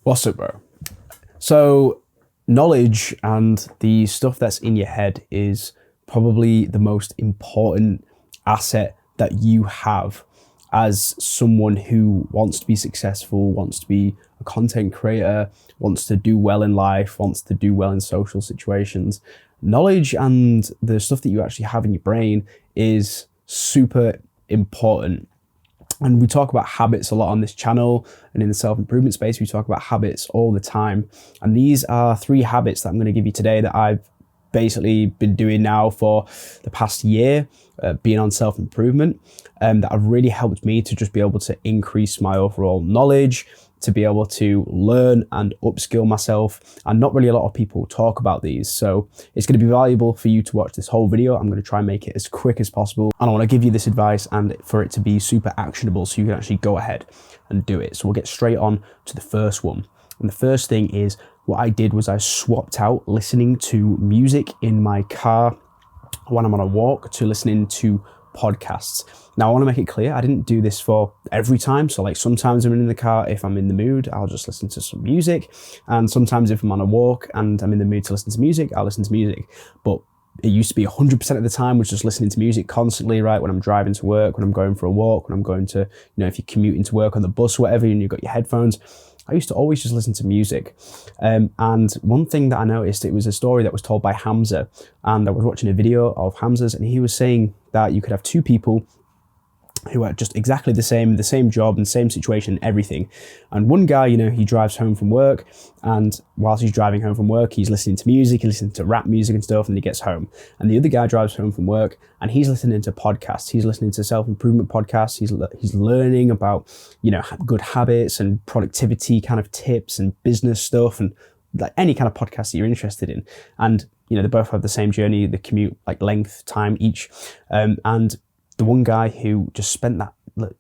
What's up, bro? So, knowledge and the stuff that's in your head is probably the most important asset that you have as someone who wants to be successful, wants to be a content creator, wants to do well in life, wants to do well in social situations. Knowledge and the stuff that you actually have in your brain is super important. And we talk about habits a lot on this channel, and in the self-improvement space, we talk about habits all the time. And these are 3 habits that I'm going to give you today that I've basically been doing now for the past year, being on self-improvement, that have really helped me to just be able to increase my overall knowledge, to be able to learn and upskill myself. And not really a lot of people talk about these. So it's going to be valuable for you to watch this whole video. I'm going to try and make it as quick as possible. And I want to give you this advice and for it to be super actionable so you can actually go ahead and do it. So we'll get straight on to the first one. And the first thing is, what I did was I swapped out listening to music in my car when I'm on a walk to listening to podcasts. Now, I want to make it clear, I didn't do this for every time. So like sometimes I'm in the car, if I'm in the mood, I'll just listen to some music. And sometimes if I'm on a walk and I'm in the mood to listen to music, I'll listen to music. But it used to be 100% of the time was just listening to music constantly, right? When I'm driving to work, when I'm going for a walk, when I'm going to, if you're commuting to work on the bus or whatever, and you've got your headphones, I used to always just listen to music. And one thing that I noticed, it was a story that was told by Hamza. And I was watching a video of Hamza's, and he was saying that you could have 2 people who are just exactly the same job and same situation, everything. And one guy, he drives home from work, and whilst he's driving home from work, he's listening to music, he's listening to rap music and stuff, and he gets home. And the other guy drives home from work and he's listening to podcasts. He's listening to self-improvement podcasts. He's learning about, good habits and productivity kind of tips and business stuff and like any kind of podcast that you're interested in. And, they both have the same journey, the commute, like length, time each. And the one guy who just spent that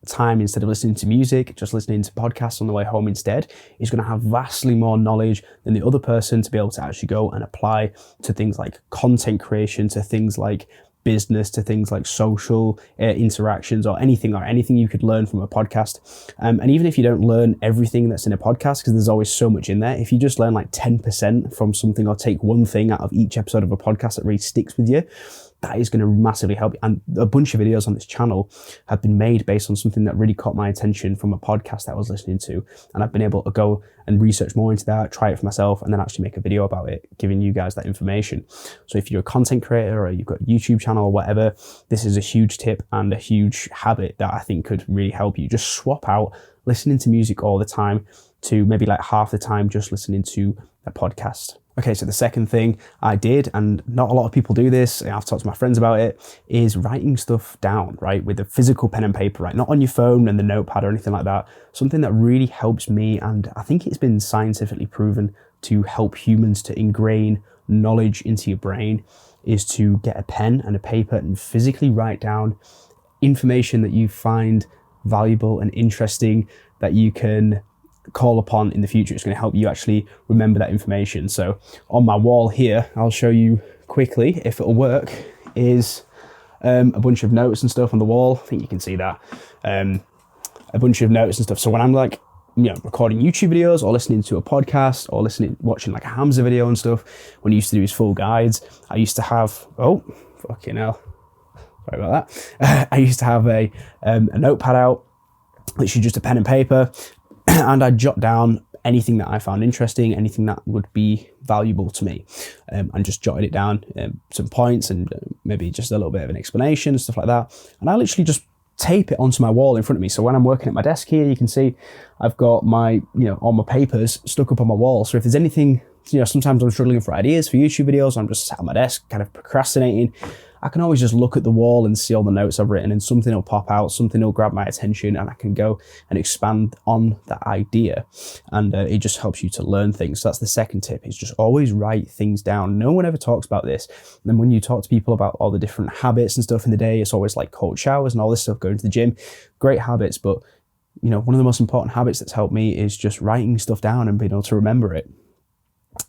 time, instead of listening to music, just listening to podcasts on the way home instead, is going to have vastly more knowledge than the other person to be able to actually go and apply to things like content creation, to things like business, to things like social interactions, or anything you could learn from a podcast. And even if you don't learn everything that's in a podcast, because there's always so much in there, if you just learn like 10% from something or take one thing out of each episode of a podcast that really sticks with you, that is going to massively help you. And a bunch of videos on this channel have been made based on something that really caught my attention from a podcast that I was listening to. And I've been able to go and research more into that, try it for myself, and then actually make a video about it, giving you guys that information. So if you're a content creator or you've got a YouTube channel or whatever, this is a huge tip and a huge habit that I think could really help you. Just swap out listening to music all the time to maybe like half the time just listening to a podcast. Okay, so the second thing I did, and not a lot of people do this, I've talked to my friends about it, is writing stuff down, right? With a physical pen and paper, right? Not on your phone and the notepad or anything like that. Something that really helps me, and I think it's been scientifically proven to help humans to ingrain knowledge into your brain, is to get a pen and a paper and physically write down information that you find valuable and interesting that you can call upon in the future. It's going to help you actually remember that information. So on my wall here, I'll show you quickly if it'll work, is a bunch of notes and stuff on the wall. I think you can see that. A bunch of notes and stuff. So when I'm like, recording YouTube videos or listening to a podcast or watching like a Hamza video and stuff, when he used to do his full guides, I used to have, fucking hell, sorry about that. I used to have a notepad out, literally just a pen and paper, and I'd jot down anything that I found interesting, anything that would be valuable to me, and just jotted it down, some points and maybe just a little bit of an explanation, stuff like that. And I literally just tape it onto my wall in front of me. So when I'm working at my desk here, you can see I've got my, all my papers stuck up on my wall. So if there's anything, sometimes I'm struggling for ideas for YouTube videos, I'm just sat at my desk kind of procrastinating, I can always just look at the wall and see all the notes I've written, and something will pop out, something will grab my attention, and I can go and expand on that idea. And it just helps you to learn things. So that's the second tip, is just always write things down. No one ever talks about this. And then when you talk to people about all the different habits and stuff in the day, it's always like cold showers and all this stuff, going to the gym, great habits. But one of the most important habits that's helped me is just writing stuff down and being able to remember it.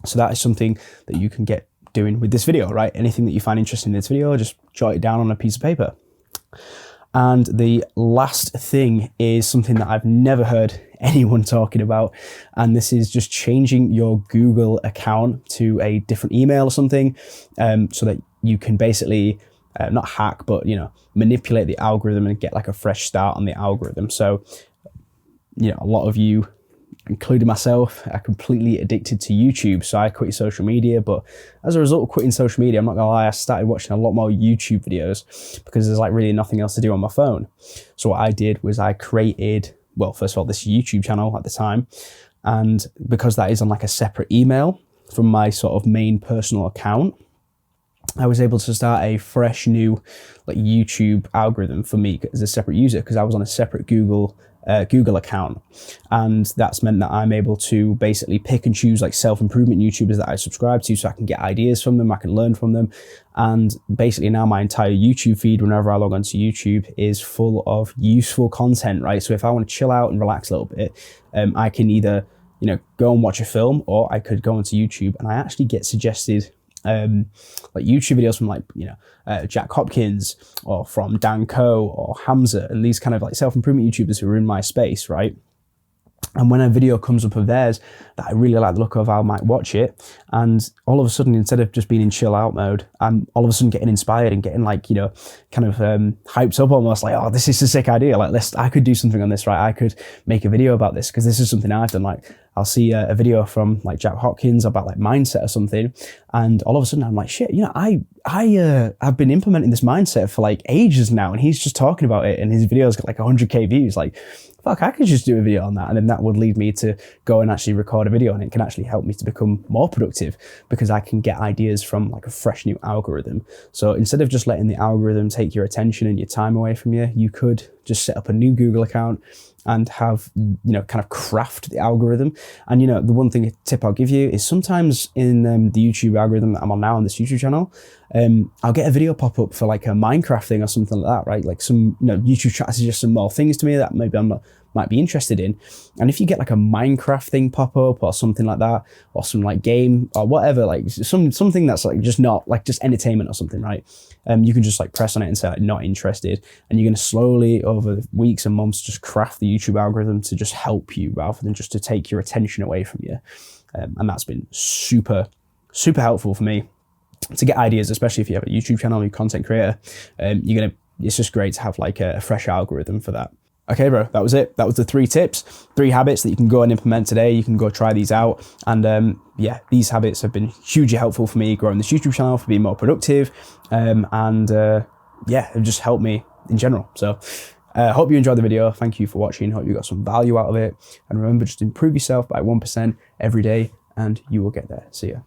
So that is something that you can get doing with this video, right? Anything that you find interesting in this video, just jot it down on a piece of paper. And the last thing is something that I've never heard anyone talking about. And this is just changing your Google account to a different email or something, so that you can basically not hack, but manipulate the algorithm and get like a fresh start on the algorithm. So a lot of you, including myself, are completely addicted to YouTube. So I quit social media, but as a result of quitting social media, I'm not gonna lie, I started watching a lot more YouTube videos because there's like really nothing else to do on my phone. So what I did was I created, well, first of all, this YouTube channel at the time. And because that is on like a separate email from my sort of main personal account, I was able to start a fresh new like YouTube algorithm for me as a separate user, because I was on a separate Google account, and that's meant that I'm able to basically pick and choose like self-improvement YouTubers that I subscribe to, so I can get ideas from them, I can learn from them. And basically now my entire YouTube feed, whenever I log onto YouTube, is full of useful content, right? So if I want to chill out and relax a little bit, I can either go and watch a film, or I could go onto YouTube and I actually get suggested like YouTube videos from like Jack Hopkins, or from Dan Coe or Hamza, and these kind of like self-improvement YouTubers who are in my space, right? And when a video comes up of theirs that I really like the look of, I might watch it, and all of a sudden, instead of just being in chill out mode, I'm all of a sudden getting inspired and getting like kind of hyped up, almost like, oh, this is a sick idea, like I could do something on this, right? I could make a video about this because this is something I've done. Like I'll see a video from like Jack Hopkins about like mindset or something, and all of a sudden I'm like, shit, I've been implementing this mindset for like ages now, and he's just talking about it, and his videos got like 100k views. Like, fuck, I could just do a video on that, and then that would lead me to go and actually record a video, and it can actually help me to become more productive because I can get ideas from like a fresh new algorithm. So instead of just letting the algorithm take your attention and your time away from you, you could just set up a new Google account and have, kind of craft the algorithm. And, the one tip I'll give you is sometimes in the YouTube algorithm that I'm on now on this YouTube channel, I'll get a video pop up for like a Minecraft thing or something like that, right? Like some, YouTube tries to suggest some more things to me that maybe might be interested in. And if you get like a Minecraft thing pop up or something like that, or some like game or whatever, like something that's like just not like just entertainment or something, right? You can just like press on it and say like, not interested, and you're going to slowly over weeks and months just craft the YouTube algorithm to just help you rather than just to take your attention away from you. And that's been super, super helpful for me to get ideas, especially if you have a YouTube channel, you're a content creator. It's just great to have like a fresh algorithm for that. Okay, bro, that was it. That was the 3 tips, 3 habits that you can go and implement today. You can go try these out. And these habits have been hugely helpful for me growing this YouTube channel, for being more productive. It just helped me in general. So hope you enjoyed the video. Thank you for watching. Hope you got some value out of it. And remember, just improve yourself by 1% every day and you will get there. See ya.